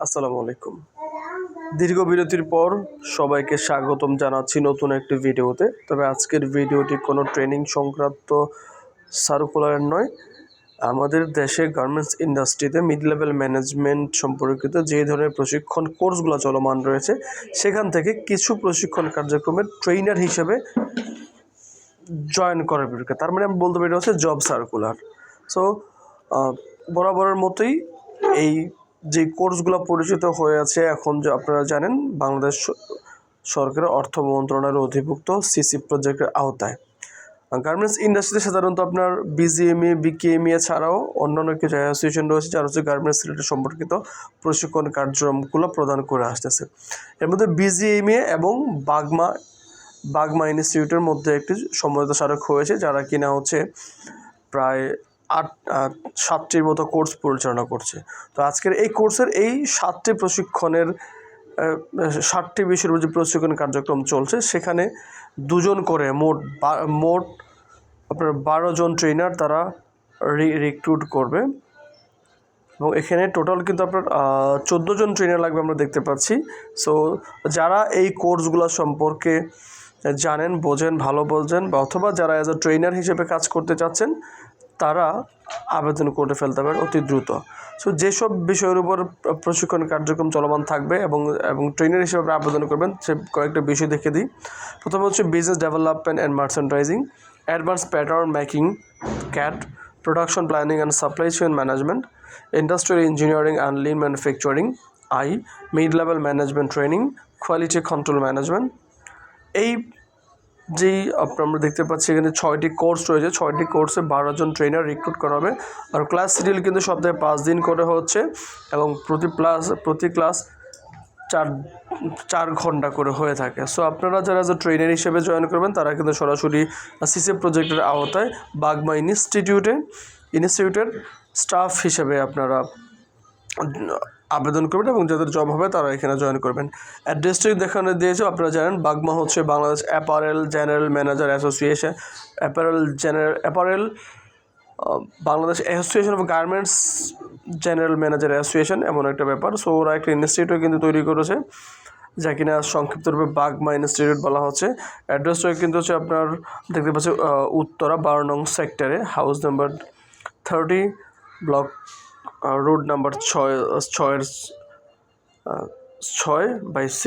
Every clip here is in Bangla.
আসসালামু আলাইকুম। দীর্ঘ বিরতির পর সবাইকে স্বাগতম জানাচ্ছি নতুন একটি ভিডিওতে। তবে আজকের ভিডিওটি কোনো ট্রেনিং সংক্রান্ত সার্কুলার নয়। আমাদের দেশে গার্মেন্টস ইন্ডাস্ট্রিতে মিড লেভেল ম্যানেজমেন্ট সম্পর্কিত যে ধরনের প্রশিক্ষণ কোর্সগুলো চলমান রয়েছে সেখান থেকে কিছু প্রশিক্ষণ কার্যক্রমের ট্রেনার হিসেবে জয়েন করার বিপরীতে, তার মানে আমি বলতে পারি হচ্ছে জব সার্কুলার। সো বরাবরের মতোই এই যে কোর্সগুলো পরিচিত হয়ে আছে এখন যে আপনারা জানেন বাংলাদেশ সরকারের অর্থ মন্ত্রণালয়ের অধিভুক্ত সিসি প্রজেক্টের আওতায় গার্মেন্টস ইন্ডাস্ট্রিতে সাধারণত আপনার বিজিএমএ বিকেএমএ ছাড়াও অন্যান্য কিছু অ্যাসোসিয়েশন রয়েছে যারা হচ্ছে গার্মেন্টস রিলেটেড সম্পর্কিত প্রশিক্ষণ কার্যক্রমগুলো প্রদান করে আসতেছে। এর মধ্যে বিজিএমএ এবং বাগমা ইনস্টিটিউটের মধ্যে একটি সমঝোতা স্মারক হয়েছে, যারা কিনা হচ্ছে প্রায় 7টির মতো কোর্স পরিচালনা করছে। তো আজকের এই কোর্সের এই 7টি প্রশিক্ষণের 7টি বিষয়ের যে প্রশিক্ষণ কার্যক্রম চলছে সেখানে 2 জন করে মোট আপনার 12 জন ট্রেনার তারা রিক্রুট করবে এবং এখানে টোটাল কিন্তু আপনার 14 জন ট্রেনার লাগবে আমরা দেখতে পাচ্ছি। সো যারা এই কোর্সগুলো সম্পর্কে জানেন, বোঝেন, ভালো বোঝেন বা অথবা যারা অ্যাজ এ ট্রেনার হিসেবে কাজ করতে চাচ্ছেন তারা আবেদন করে ফেলতে পারেন অতি দ্রুত। সো যেসব বিষয়ের উপর প্রশিক্ষণ কার্যক্রম চলমান থাকবে এবং ট্রেনার হিসেবে আবেদন করবেন সে কয়েকটা বিষয় দেখে দিই। প্রথমে হচ্ছে business development and merchandising, advance pattern making cat, production planning and supply chain management, industrial engineering and Lin manufacturing, mid level management training, quality control management. এই যেই আমরা দেখতে পাচ্ছি এখানে 6টি কোর্স রয়েছে, 6টি কোর্সে 12 জন ট্রেনার রিক্রুট করা হবে। আর ক্লাস শিডিউল কিন্তু সপ্তাহে 5 দিন করে হচ্ছে এবং প্রতি ক্লাস 4 ঘন্টা করে হয়ে থাকে। সো আপনারা যারা ট্রেনার হিসেবে জয়েন করবেন তারা কিন্তু সরাসরি সিসি প্রজেক্টের আওতায় বাগমা ইনস্টিটিউটের স্টাফ হিসেবে আপনারা আবেদন করবেন এবং যাদের জব হবে তারা এখানে জয়েন করবেন। অ্যাড্রেসটি দেখানো দিয়েছে, আপনারা জানেন বাগমা হচ্ছে Bangladesh apparel general manager association, Bangladesh association of garments general manager association এমন একটা ব্যাপার। সো ওরা একটা ইনস্টিটিউটও কিন্তু তৈরি করেছে যা কিনা সংক্ষিপ্তরূপে বাগমা ইনস্টিটিউট বলা হচ্ছে। অ্যাড্রেসটা কিন্তু হচ্ছে আপনার দেখতে পাচ্ছি উত্তরা 12 নং সেক্টরে, house number 30, block road number 6/C।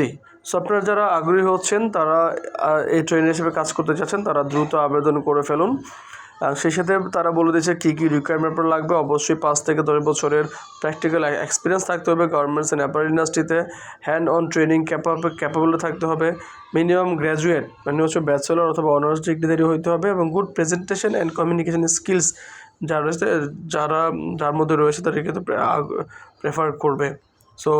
So আপনারা যারা আগ্রহী হচ্ছেন তারা এই ট্রেনার হিসেবে কাজ করতে চাচ্ছেন তারা দ্রুত আবেদন করে ফেলুন। সেই সাথে তারা বলে দিয়েছে কী কী রিকোয়ারমেন্ট লাগবে। অবশ্যই 5 থেকে 10 বছরের প্র্যাকটিক্যাল এক্সপিরিয়েন্স থাকতে হবে গার্মেন্টস অ্যান্ড অ্যাপারেল ইন্ডাস্ট্রিতে, হ্যান্ড অন ট্রেনিং ক্যাপাবল থাকতে হবে, মিনিমাম গ্র্যাজুয়েট মানে হচ্ছে ব্যাচেলর অথবা অনার্স ডিগ্রিধারী হইতে হবে এবং good presentation and communication skills যার মধ্যে রয়েছে তারা কিন্তু প্রেফার করবে। সো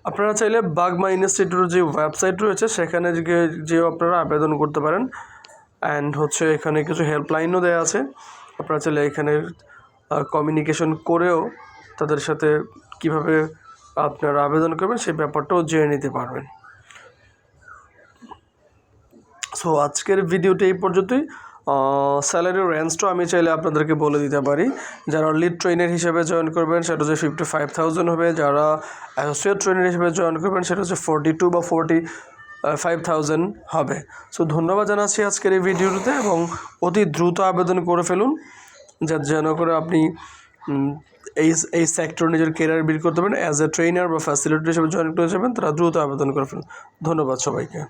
আপনারা চাইলে বাগমা ইনস্টিটিউটের যে ওয়েবসাইট রয়েছে সেখানে যে আপনারা আবেদন করতে পারেন। অ্যান্ড হচ্ছে এখানে কিছু হেল্পলাইনও দেওয়া আছে, আপনারা চাইলে এখানে কমিউনিকেশন করেও তাদের সাথে কিভাবে আপনারা আবেদন করবেন সেই ব্যাপারটাও জেনে নিতে পারবেন। সো আজকের ভিডিওটি এই পর্যন্তই। স্যালারির রেঞ্জটাও আমি চাইলে আপনাদেরকে বলে দিতে পারি। যারা লিড ট্রেনার হিসেবে জয়েন করবেন সেটা হচ্ছে 55,000 হবে, যারা অ্যাসোসিয়েট ট্রেনার হিসেবে জয়েন করবেন সেটা হচ্ছে 42 বা 45,000 হবে। সো ধন্যবাদ জানাচ্ছি আজকের এই ভিডিওটিতে এবং অতি দ্রুত আবেদন করে ফেলুন যেন করে আপনি এই সেক্টর নিজের কেরিয়ার বিল্ড করতে পারেন। অ্যাজ এ ট্রেনার বা ফ্যাসিলিটেটর হিসেবে জয়েন করে যাবেন তারা দ্রুত আবেদন করে ফেলুন। ধন্যবাদ সবাইকে।